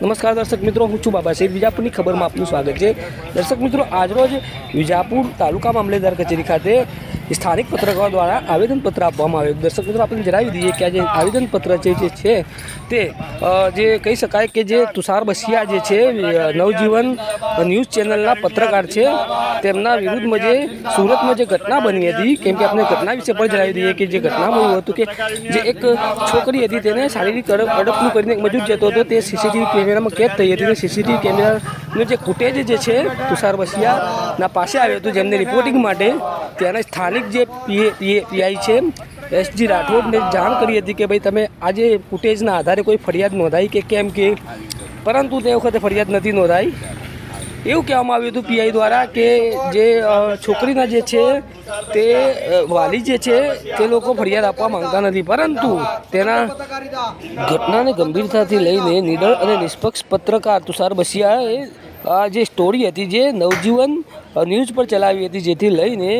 નમસ્કાર દર્શક મિત્રો, હું છું બાબા સાહેબ. વિજાપુરની ખબરમાં આપનું સ્વાગત છે. દર્શક મિત્રો, આજરોજ વિજાપુર તાલુકા મામલેદાર કચેરી ખાતે સ્થાનિક પત્રકારો દ્વારા આવેદનપત્ર આપવામાં આવ્યું. દર્શક મિત્રો, આપણે જણાવી દઈએ કે આ જે આવેદનપત્ર છે તે જે કહી શકાય કે જે તુષાર બસિયા જે છે નવજીવન ન્યૂઝ ચેનલના પત્રકાર છે, તેમના વિરુદ્ધમાં જે સુરતમાં જે ઘટના બની હતી, કેમ કે આપણે ઘટના વિશે પણ જણાવી દઈએ કે જે ઘટનામાં એવું હતું કે જે એક છોકરી હતી તેને શારીરિક અડપનું કરીને એક મજૂર જતો હતો, તે સીસીટીવી કેમેરામાં કેદ થઈ હતી. અને સીસીટીવી કેમેરાનું જે ફૂટેજ જે છે તુષાર બસિયાના પાસે આવ્યું હતું, જેમને રિપોર્ટિંગ માટે ત્યાંના સ્થાનિક જે પીઆઈ છે એસજી રાઠોડને જાણ કરી હતી કે ભાઈ તમે આજે ફૂટેજના આધારે કોઈ ફરિયાદ નોંધાઈ કે કેમ, કે પરંતુ તે વખતે ફરિયાદ નથી નોંધાઈ. એવું કહેવામાં આવ્યું હતું પીઆઈ દ્વારા કે જે છોકરીના જે છે તે વાલી જે છે તે લોકો ફરિયાદ આપવા માંગતા નથી, પરંતુ તેના ઘટનાને ગંભીરતાથી લઈને નિડર અને નિષ્પક્ષ પત્રકાર તુષાર બસિયાએ આ જે સ્ટોરી હતી જે નવજીવન ન્યૂઝ પર ચલાવી હતી, જેથી લઈને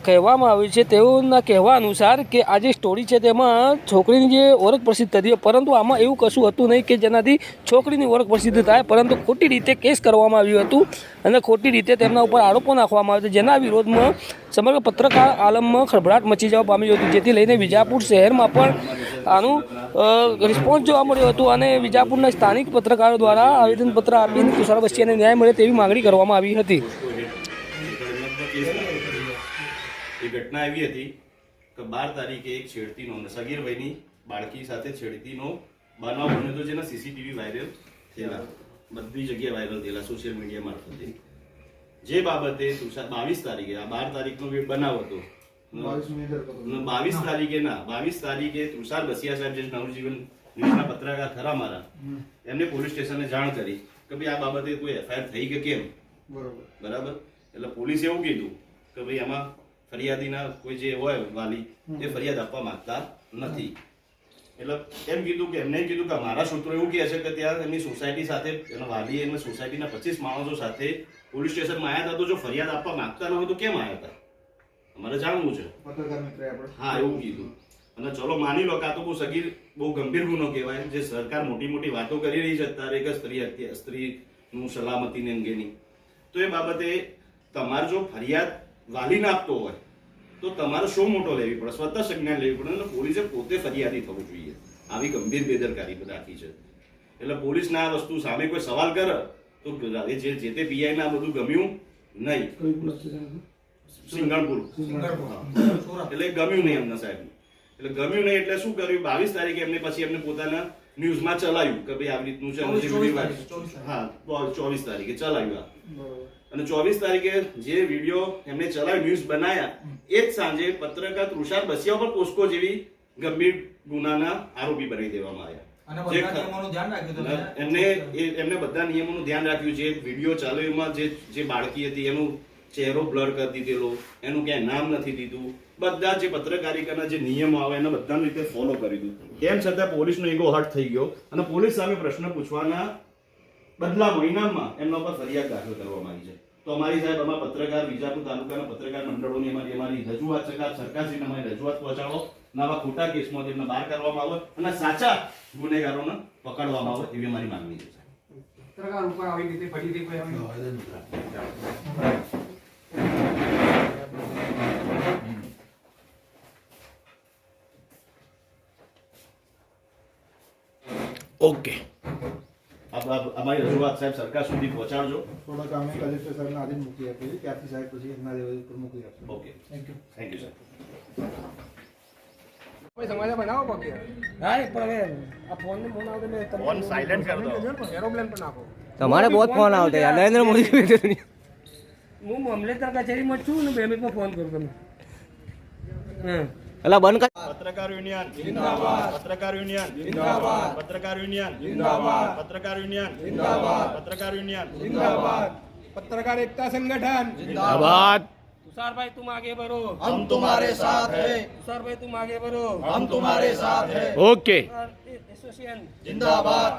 કહેવામાં આવ્યું છે તેઓના કહેવા અનુસાર કે આ જે સ્ટોરી છે તેમાં છોકરીની જે ઓળખ પ્રસિદ્ધ થતી, પરંતુ આમાં એવું કશું હતું નહીં કે જેનાથી છોકરીની ઓળખ પ્રસિદ્ધ થાય, પરંતુ ખોટી રીતે કેસ કરવામાં આવ્યું હતું અને ખોટી રીતે તેમના ઉપર આરોપો નાખવામાં આવ્યા હતા, જેના વિરોધમાં સમગ્ર પત્રકાર આલમમાં ખળભળાટ મચી જવા પામ્યું હતું, જેથી લઈને વિજાપુર શહેરમાં પણ આનું રિસ્પોન્સ જોવા મળ્યો હતો અને વિજાપુરના સ્થાનિક પત્રકારો દ્વારા આવેદનપત્ર આપીને તુષાર બસિયાને ન્યાય મળે તેવી માંગણી કરવામાં આવી હતી. એ ઘટના એવી હતી કે 12 તારીખે એક છેડતીનો સગીર વયની બાળકી સાથે છેડતીનો બનાવ બન્યો હતો, જેના સીસીટીવી વાયરલ થયેલા, બધી જગ્યાએ વાયરલ થયેલા સોશિયલ મીડિયા મારફતે. જે બાબતે 22 તારીખે આ 12 તારીખનો બનાવ હતો, 22 તારીખે તુષાર બસિયા સાહેબ જે નવજીવન ન્યૂઝના પત્રકાર ખરા મારા, એમને પોલીસ સ્ટેશને જાણ કરી કે ભાઈ આ બાબતે કોઈ એફઆઈઆર થઈ કે કેમ. બરાબર. એટલે પોલીસે એવું કીધું કે ભાઈ આમાં ફરિયાદીના કોઈ જે હોય વાલી એ ફરિયાદ આપવા માંગતા નથી. એટલે એમ કીધું કે એમને કીધું કે મારા સૂત્રો એવું કહે છે કે ત્યાં એમની સોસાયટી સાથે એના વાલી એમની સોસાયટીના 25 માણસો સાથે પોલીસ સ્ટેશનમાં આવ્યા હતા, તો જો ફરિયાદ આપવા માંગતા ન હોય તો કેમ આવ્યા હતા, અમારે જાણવું છે. હા, એવું કીધું. અને ચલો માની લો કે આ તો બહુ ગંભીર ગુનો કહેવાય, જે સરકાર મોટી મોટી વાતો કરી રહી છે અત્યારે કે સ્ત્રીનું સલામતીને અંગેની, તો એ બાબતે તમારે જો ફરિયાદ વાલી ના આપતો હોય તો તમારે શો મોટો લેવી પડે, સ્વતઃ સંજ્ઞાન લેવી પડે, અને પોલીસે પોતે ફરિયાદી થવું જોઈએ. આવી ગંભીર બેદરકારી રાખી છે. એટલે પોલીસને આ વસ્તુ સામે કોઈ સવાલ કરે તો જે તે પીઆઈ ના બધું ગમ્યું નહીં, સિંગણપુર એટલે ગમ્યું નહીં એમના સાહેબ. એટલે ગમ્યું નહીં એટલે શું કર્યું, 22 તારીખે એમને પછી એમને પોતાના ન્યૂઝમાં ચલાવ્યું કે ભાઈ આવી રીતનું છે. હા, 24 તારીખે ચલાવ્યું. અને 24 તારીખે જે વિડીયો એમને ચલાવી ન્યૂઝ બનાયા, એ જ સાંજે પત્રકાર તુષાર બસિયા પર પોસ્કો જેવી ગંભીર ગુનાના આરોપી બનાવી દેવામાં આવ્યા. એમને બધા નિયમોનું ધ્યાન રાખ્યું. જે વિડીયો ચાલ્યો એમાં જે બાળકી હતી એનો ચહેરો બ્લર કરી દીધેલો, એનું ક્યાંય નામ નથી દીધું, બધા જે પત્રકારિતાના જે નિયમો આવે એને બધાની રીતે ફોલો કરી દીધું. તેમ છતાં પોલીસનો ઈગો હર્ટ થઈ ગયો અને પોલીસ સામે પ્રશ્ન પૂછવાના બદલામાં ઇનામમાં એમના પર ફરિયાદ દાખલ કરવામાં આવી છે. તો અમારી સાહેબ અમારા પત્રકાર વિજાપુર તાલુકાના પત્રકાર મંડળોની અમારી રજૂઆત છે કે સરકારશ્રીને અમારી રજૂઆત પહોંચાડો, નવા ખોટા કેસમાં તેમને બહાર કરવામાં આવે અને સાચા ગુનેગારોને પકડવામાં આવે એવી અમારી માંગણી છે. પત્રકાર ઉપર આવી રીતે ફરીથી કોઈ ઓકે, અમારી રજૂઆત સાહેબ સરકાર સુધી પહોંચાડજો. થોડાક અમે કલેક્ટર સાહેબને આદેશ મૂકી આપીએ છીએ, ત્યાંથી સાહેબ પછી એમના લેવલ પર મૂકી આપશે. ઓકે, થેન્ક યુ સાહેબ. સમાચાર બનાવો બાકી હા, પણ હવે આ ફોન આવતો ફોન સાયલેન્ટ કર દો, એરોપ્લેન પર નાખો. તમારે બહુ ફોન આવતા યાર, નરેન્દ્ર મોદી હું મામલેદાર કચેરીમાં છું ને 2 મિનિટમાં ફોન કરું તમે. એલા બંધ કર. પત્રકાર યુનિયન જિંદાબાદ, પત્રકાર યુનિયન જિંદાબાદ, પત્રકાર યુનિયન જિંદાબાદ, પત્રકાર યુનિયન જિંદાબાદ, પત્રકાર યુનિયન જિંદાબાદ, પત્રકાર એકતા સંગઠન જિંદાબાદ. तुषार भाई तुम आगे बढ़ो, हम तुम्हारे साथ हैं, तुषार भाई तुम आगे बढ़ो, हम तुम्हारे साथ हैं, ઓકે. एसोसिएशन जिंदाबाद।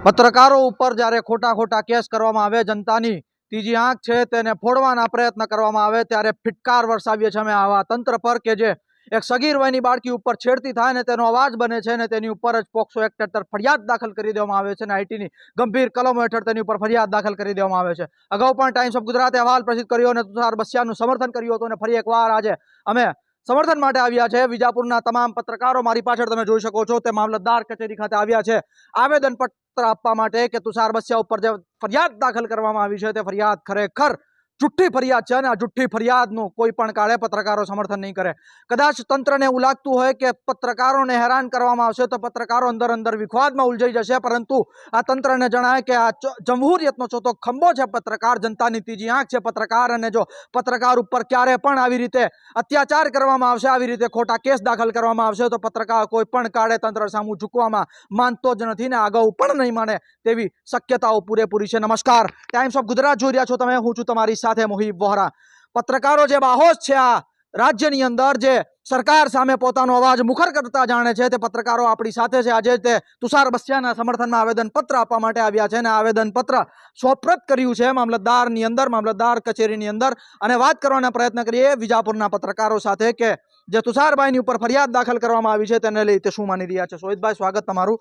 પત્રકારો ઉપર જ્યારે ખોટા ખોટા કેસ કરવામાં આવે, જનતાની ત્રીજી આંખ છે તેને ફોડવાના પ્રયત્ન કરવામાં આવે, ત્યારે ફિટકાર વરસાવીએ છીએ અમે આવા તંત્ર પર કે જે એક સગીર વયની બાળકી ઉપર છેડતી થાય ને તેનો અવાજ બને છે ને તેની ઉપર જ પોક્સો એક્ટ હેઠળ ફરિયાદ દાખલ કરી દેવામાં આવે છે અને આઈટીની ગંભીર કલમો હેઠળ તેની ઉપર ફરિયાદ દાખલ કરી દેવામાં આવે છે. અગાઉ પણ ટાઈમ્સ ઓફ ગુજરાતે અહેવાલ પ્રસિદ્ધ કર્યો અને તુષાર બસિયાનું સમર્થન કર્યું હતું અને ફરી એકવાર આજે અમે સમર્થન માટે આવ્યા છે. વિજાપુરના તમામ પત્રકારો મારી પાછળ તમે જોઈ શકો છો તે મામલતદાર કચેરી ખાતે આવ્યા છે આવેદન પત્ર આપવા માટે કે તુષાર બસિયા ઉપર જે ફરિયાદ દાખલ કરવામાં આવી છે તે ફરિયાદ ખરેખર જુઠ્ઠી ફરિયાદ છે અને આ જુઠ્ઠી ફરિયાદનું કોઈ પણ કાળે પત્રકારો સમર્થન નહીં કરે. કદાચ તંત્રને એવું લાગતું હોય કે પત્રકારોને હેરાન કરવામાં આવશે તો પત્રકારો અંદર વિખવાદમાં ઉલઝાઈ જશે, પરંતુ આ તંત્રને જણાય કે આ જમહુરિયતનો ચોથો ખંભો છે પત્રકાર, જનતાની ત્રીજી આંખ છે પત્રકાર, અને જો પત્રકાર ઉપર ક્યારે પણ આવી રીતે અત્યાચાર કરવામાં આવશે, આવી રીતે ખોટા કેસ દાખલ કરવામાં આવશે તો પત્રકાર કોઈ પણ કાળે તંત્ર સામું ઝૂકવામાં માનતો જ નથી ને આગળ પણ નહીં માને તેવી શક્યતાઓ પૂરેપૂરી છે. નમસ્કાર, ટાઈમ્સ ઓફ ગુજરાત જોઈ રહ્યા છો તમે, હું છું તમારી સાથે મોહિબ વોહરા. પત્રકારો જે બાહોશ છે આ રાજ્યની અંદર, જે સરકાર સામે પોતાનો અવાજ મુખર કરતા જાણે છે, તે પત્રકારો આપણી સાથે છે. આજે તે તુષાર બસિયાના સમર્થનમાં આવેદનપત્ર આપવા માટે આવ્યા છે અને આવેદનપત્ર સોપરત કર્યું છે મામલતદારની અંદર, મામલતદાર કચેરીની અંદર. અને વાત કરવાના પ્રયત્ન કરીએ વિજાપુરના પત્રકારો સાથે કે જે તુષારભાઈની ઉપર ફરિયાદ દાખલ કરવામાં આવી છે તેને લઈ તે શું માની રહ્યા છે. સોહિતભાઈ, સ્વાગત તમારું.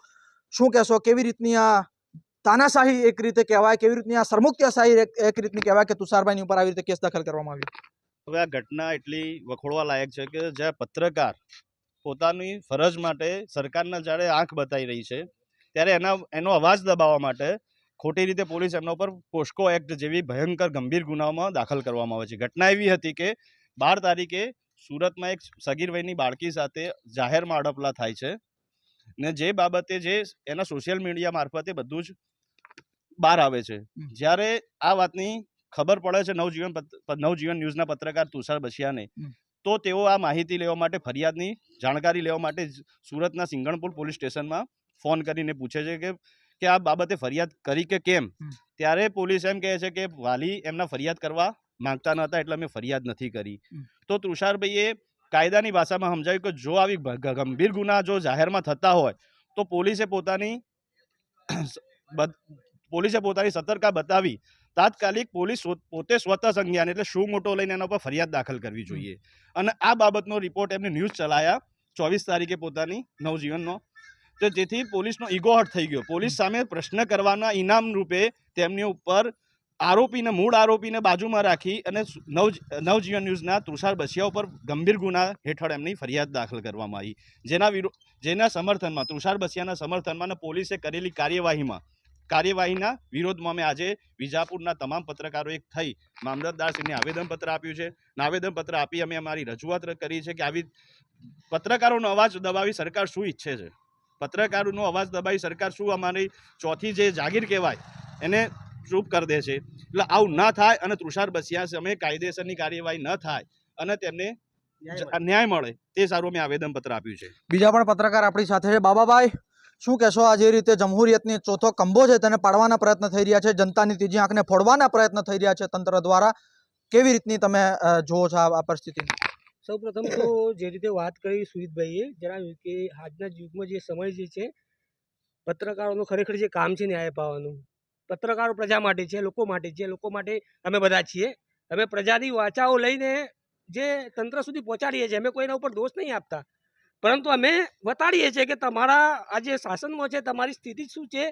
શું કહેશો, કેવી રીતની આ તાનાશાહી એક રીતે કહેવાય, કેવી રીતની આ સરમુખત્યાશાહી એક રીતની કહેવાય કે તુષારભાઈની ઉપર આવી રીતે કેસ દાખલ કરવામાં આવ્યો? હવે આ ઘટના એટલી વખોડવા લાયક છે કે જ્યાં પત્રકાર પોતાની ફરજ માટે સરકારના જાળે આંખ બતાવી રહી છે ત્યારે એનો અવાજ દબાવવા માટે ખોટી રીતે પોલીસ એમના ઉપર પોસ્કો એક્ટ જેવી ભયંકર ગંભીર ગુનાઓમાં દાખલ કરવામાં આવે છે. ઘટના એવી હતી કે 12 તારીખે સુરતમાં એક સગીર વયની બાળકી સાથે જાહેરમાં અડપલા થાય છે ને જે બાબતે જે એના સોશિયલ મીડિયા મારફતે બધું જ બહાર આવે છે. જ્યારે આ વાતની ખબર પડે છે નવજીવન ન્યૂઝના પત્રકાર તુષાર બસિયાને, તો તેઓ આ માહિતી લેવા માટે, ફરિયાદની જાણકારી લેવા માટે સુરતના સિંગણપુર પોલીસ સ્ટેશનમાં ફોન કરીને પૂછે છે કે આ બાબતે ફરિયાદ કરી કે કેમ. ત્યારે પોલીસ એમ કહે છે કે વાલી એમના ફરિયાદ કરવા માંગતા ન હતા એટલે અમે ફરિયાદ નથી કરી. તો તુષારભાઈએ કાયદાની ભાષામાં સમજાવ્યું કે જો આવી ગંભીર ગુના જો જાહેરમાં થતા હોય તો પોલીસે પોતાની સતર્કતા બતાવી તાત્કાલિક પોલીસ પોતે સ્વતઃ સંજ્ઞાન એટલે શું મોટો લઈને એના પર ફરિયાદ દાખલ કરવી જોઈએ. અને આ બાબતનો રિપોર્ટ એમને ન્યૂઝ ચલાયા 24 તારીખે પોતાની નવજીવનનો, તો જેથી પોલીસનો ઈગો હર્ટ થઈ ગયો. પોલીસ સામે પ્રશ્ન કરવાના ઇનામ રૂપે તેમની ઉપર મૂળ આરોપીને બાજુમાં રાખી અને નવજીવન ન્યૂઝના તુષાર બસિયા ઉપર ગંભીર ગુના હેઠળ એમની ફરિયાદ દાખલ કરવામાં આવી, જેના સમર્થનમાં, તુષાર બસિયાના સમર્થનમાં પોલીસે કરેલી કાર્યવાહીના વિરોધમાં અમે આજે વિજાપુરના તમામ પત્રકારો એક થઈ મામલતદારશ્રીને આવેદનપત્ર આપ્યું છે. આવેદનપત્ર આપી અમે અમારી રજૂઆત કરી છે કે આવી પત્રકારોનો અવાજ દબાવી સરકાર શું ઈચ્છે છે, પત્રકારોનો અવાજ દબાવી સરકાર શું અમારી ચોથી જે જાગીર કહેવાય એને ચૂપ કરી દે છે. એટલે આવું ન થાય અને તુષાર બસિયા સામે કાયદેસરની કાર્યવાહી ન થાય અને તેમને ન્યાય મળે તે સારું અમે આવેદનપત્ર આપ્યું છે. બીજા પણ પત્રકાર આપણી સાથે છે. બાબાભાઈ, શું કહેશો, આ જે રીતે જમહુરિયતની ચોથો કંબો છે તેને પાડવાના પ્રયત્ન થઈ રહ્યા છે, જનતાની ત્રીજી આંખને ફોડવાના પ્રયત્ન થઈ રહ્યા છે તંત્ર દ્વારા, કેવી રીતની તમે જુઓ છો આ પરિસ્થિતિ? સૌપ્રથમ તો જે રીતે વાત કરી સુહિતભાઈએ જણાવ્યું કે આજના યુગમાં જે સમય જે છે, પત્રકારોનું ખરેખર જે કામ છે ન્યાય પાવાનું, પત્રકારો પ્રજા માટે છે, લોકો માટે છે, લોકો માટે અમે બધા છીએ. અમે પ્રજાની વાચાઓ લઈને જે તંત્ર સુધી પહોંચાડીએ છીએ, અમે કોઈના ઉપર દોષ નહીં આપતા, પરંતુ અમે બતાડીએ છીએ કે તમારા આ જે શાસનમાં છે તમારી સ્થિતિ શું છે,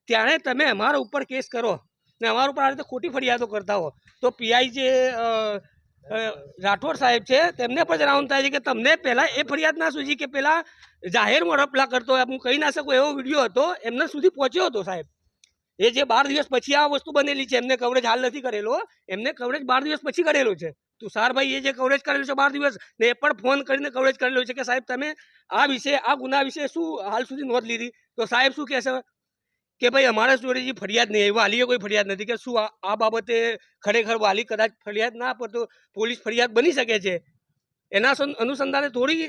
ત્યારે તમે અમારા ઉપર કેસ કરો ને અમારા ઉપર આ રીતે ખોટી ફરિયાદો કરતા હો તો પીઆઈ જે રાઠોડ સાહેબ છે તેમને પણ જણાવવાનું થાય છે કે તમને પહેલાં એ ફરિયાદ ના સૂજી કે પહેલાં જાહેરમાં રપલા કરતો હોય, હું કહી ના શકું એવો વિડીયો હતો, એમને સુધી પહોંચ્યો હતો સાહેબ. એ જે 12 દિવસ પછી આ વસ્તુ બનેલી છે, એમને કવરેજ હાલ નથી કરેલો, એમને કવરેજ 12 દિવસ પછી કરેલો છે. તુષારભાઈ એ જે કવરેજ કરેલું છે 12 દિવસ ને એ પણ ફોન કરીને કવરેજ કરેલું છે કે સાહેબ તમે આ વિશે, આ ગુના વિશે શું હાલ સુધી નોંધ લીધી? તો સાહેબ શું કહેશે કે ભાઈ અમારા જોડે જે ફરિયાદ નહીં, વાલીએ કોઈ ફરિયાદ નથી, કે શું આ બાબતે ખરેખર વાલી કદાચ ફરિયાદ ના આપે તો પોલીસ ફરિયાદ બની શકે છે. એના અનુસંધાને થોડી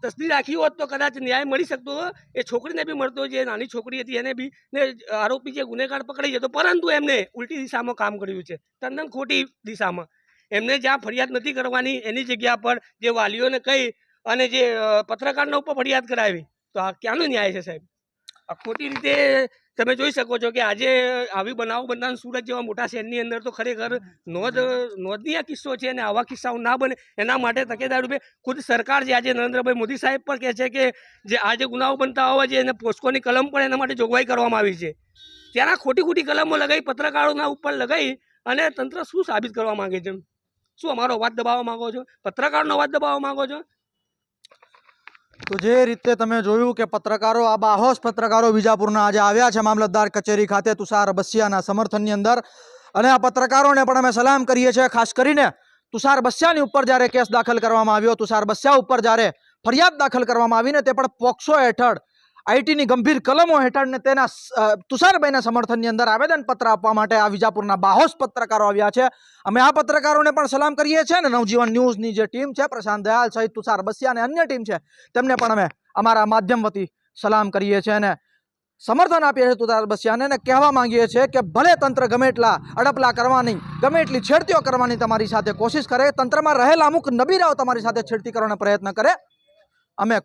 તસ્દી રાખી હોત તો કદાચ ન્યાય મળી શકતો, એ છોકરીને બી મળતો, જે નાની છોકરી હતી એને બી, ને આરોપી જે ગુનેગાર પકડાઈ જતો, પરંતુ એમને ઉલટી દિશામાં કામ કર્યું છે, તદ્દન ખોટી દિશામાં. એમને જ્યાં ફરિયાદ નથી કરવાની એની જગ્યા પર જે વાલીઓને કહી અને જે પત્રકારના ઉપર ફરિયાદ કરાવી, તો આ ક્યાંનો ન્યાય છે સાહેબ? આ ખોટી રીતે તમે જોઈ શકો છો કે આજે આવી બનાવો બનતા સુરત જેવા મોટા શહેરની અંદર તો ખરેખર નોંધનીય કિસ્સો છે અને આવા કિસ્સાઓ ના બને એના માટે તકેદારી રૂપે ખુદ સરકાર જે આજે નરેન્દ્રભાઈ મોદી સાહેબ પણ કહે છે કે જે આ જે ગુનાઓ બનતા હોય છે એને પોસ્કોની કલમ પણ એના માટે જોગવાઈ કરવામાં આવી છે. ત્યાં ખોટી કલમો લગાવી પત્રકારોના ઉપર લગાવી અને તંત્ર શું સાબિત કરવા માંગે છે? શું અમારો અવાજ દબાવવા માંગો છો? પત્રકારનો અવાજ દબાવવા માંગો છો? તો જે રીતે તમે જોયું કે પત્રકારો આ બાહોશ પત્રકારો વિજાપુરના આજે આવ્યા છે મામલતદાર કચેરી ખાતે તુષાર બસિયાના સમર્થનની અંદર અને આ પત્રકારોને પણ અમે સલામ કરીએ છીએ. ખાસ કરીને તુષાર બસિયાની ઉપર જ્યારે કેસ દાખલ કરવામાં આવ્યો, તુષાર બસિયા ઉપર જ્યારે ફરિયાદ દાખલ કરવામાં આવી ને તે પણ પોક્સો હેઠળ આઈટીની ગંભીર કલમો હેઠળ ને તેના તુષારભાઈના સમર્થનની અંદર આવેદનપત્ર આપવા માટે આ વિજાપુરના બાહોશ પત્રકારો આવ્યા છે. અમે આ પત્રકારોને પણ સલામ કરીએ છીએ ને નવજીવન ન્યૂઝની જે ટીમ છે પ્રશાંત દયાલ સહિત તુષાર બસિયા અને અન્ય ટીમ છે તેમને પણ અમે અમારા માધ્યમ વતી સલામ કરીએ છીએ અને સમર્થન આપીએ છીએ તુષાર બસિયાને અને કહેવા માંગીએ છીએ કે ભલે તંત્ર ગમે એટલા અડપલા કરવાની ગમે એટલી છેડતીઓ કરવાની તમારી સાથે કોશિશ કરે, તંત્રમાં રહેલા અમુક નબીરાઓ તમારી સાથે છેડતી કરવાનો પ્રયત્ન કરે, અમે